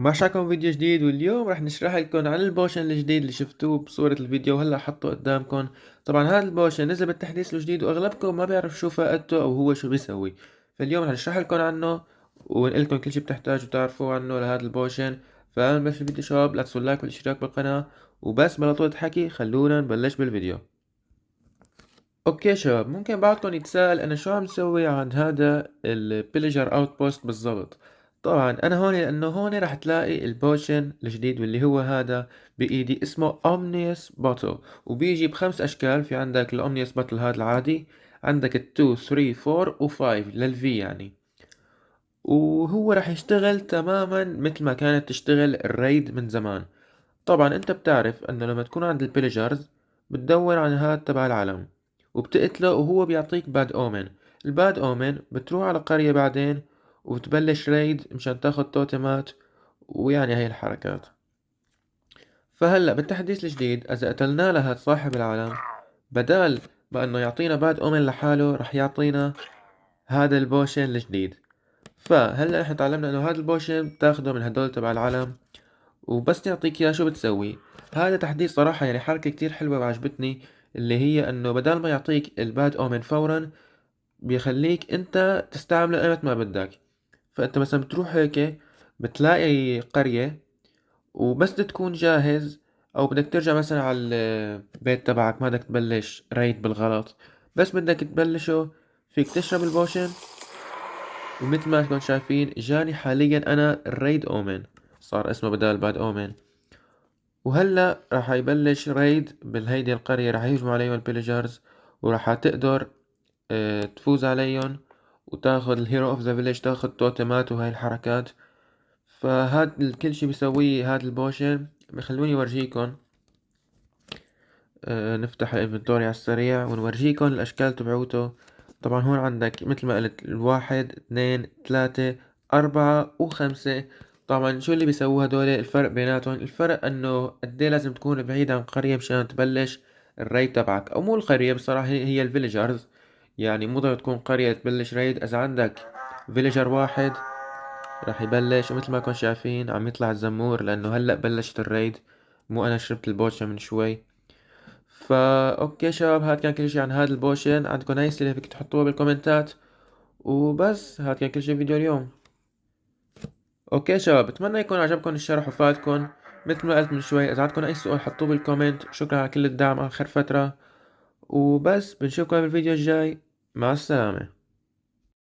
معكم فيديو جديد، واليوم رح نشرح لكم عن البوشن الجديد اللي شفتوه بصورة الفيديو وهلا حطه قدامكم. طبعا هذا البوشن نزل بالتحديث الجديد واغلبكم ما بيعرف شو فائدته او هو شو بيسوي. فاليوم رح نشرح لكم عنه ونقول لكم كل شي بتحتاجوا تعرفوه عنه لهذا البوشن. فنبلش الفيديو شباب، لا تنسوا اللايك والاشتراك بالقناة. وبس بلا طول حكي خلونا نبلش بالفيديو. اوكي شباب، ممكن بعضكم يتساءل انا شو عم سوي عند هذا البيلجر اوت بوست بالضبط. طبعا انا هون لانه هون رح تلاقي البوشن الجديد واللي هو هذا بايدي، اسمه اومنيوس بوتل، وبيجي بخمس اشكال. في عندك الاومنيوس بوتل هذا العادي، عندك ال2 3 4 و5 للفي يعني. وهو رح يشتغل تماما مثل ما كانت تشتغل الريد من زمان. طبعا انت بتعرف انه لما تكون عند البيلجرز بتدور عن هاد تبع العلم وبتقتله وهو بيعطيك باد اومن. الباد اومن بتروح على قرية بعدين وبتبلش ريد مشان تاخد توتمات، ويعني هاي الحركات. فهلأ بالتحديث الجديد اذا قتلنا لهاد صاحب العلم، بدال ما انه يعطينا باد اومن لحاله رح يعطينا هذا البوشن الجديد. فهلأ احنا تعلمنا انه هذا البوشن بتاخده من هدول تبع العلم، وبس نعطيك اياه شو بتسوي. هذا تحديث صراحة يعني حركة كتير حلوة وعجبتني، اللي هي انه بدل ما يعطيك الباد اومن فورا بيخليك انت تستعمله ايمت ما بدك. فانت مثلا بتروح هيك بتلاقي قرية وبس تكون جاهز، او بدك ترجع مثلا على البيت تبعك ما بدك تبلش ريد بالغلط، بس بدك تبلشه، فيك تشرب البوشن. ومثل ما انتم شايفين جاني حاليا انا الريد اومن، صار اسمه بدال باد اومن. وهلا راح يبلش ريد بالهيدي القرية، راح يهجموا عليهم البيلجرز وراح تقدر تفوز عليهم وتاخذ الهيرو اوف ذا فيليج، تاخذ توتمات وهاي الحركات. فهاد كل شي بيسويه هاد البوشن. بخلوني اورجيكم. نفتح الانفنتوري على السريع ونورجيكم الاشكال تبعوته. طبعا هون عندك مثل ما قلت الواحد اثنين ثلاثة اربعة وخمسة. طبعا شو اللي بيسووها هدول؟ الفرق بيناتهم، الفرق انه قد إيه لازم تكون بعيد عن قرية مشان تبلش الريد تبعك، او مو القرية بصراحة، هي الفيليجرز. يعني مو ضروري تكون قرية تبلش ريد. اذا عندك فيليجر واحد راح يبلش، ومثل ما كنتم شايفين عم يطلع الزمور لانه هلأ بلشت الريد، مو انا شربت البوتشا من شوي. اوكي شباب، هاد كان كل شي عن هذا البوشن. عندكم اي اسئله فيك تحطوها بالكومنتات. وبس هاد كان كل شي فيديو اليوم. اوكي شباب، بتمنى يكون عجبكم الشرح وفادكم. مثل ما قلت من شوي، اذا عندكم اي سؤال حطوه بالكومنت. شكرا على كل الدعم اخر فتره. وبس بنشوفكم بالفيديو الجاي. مع السلامه.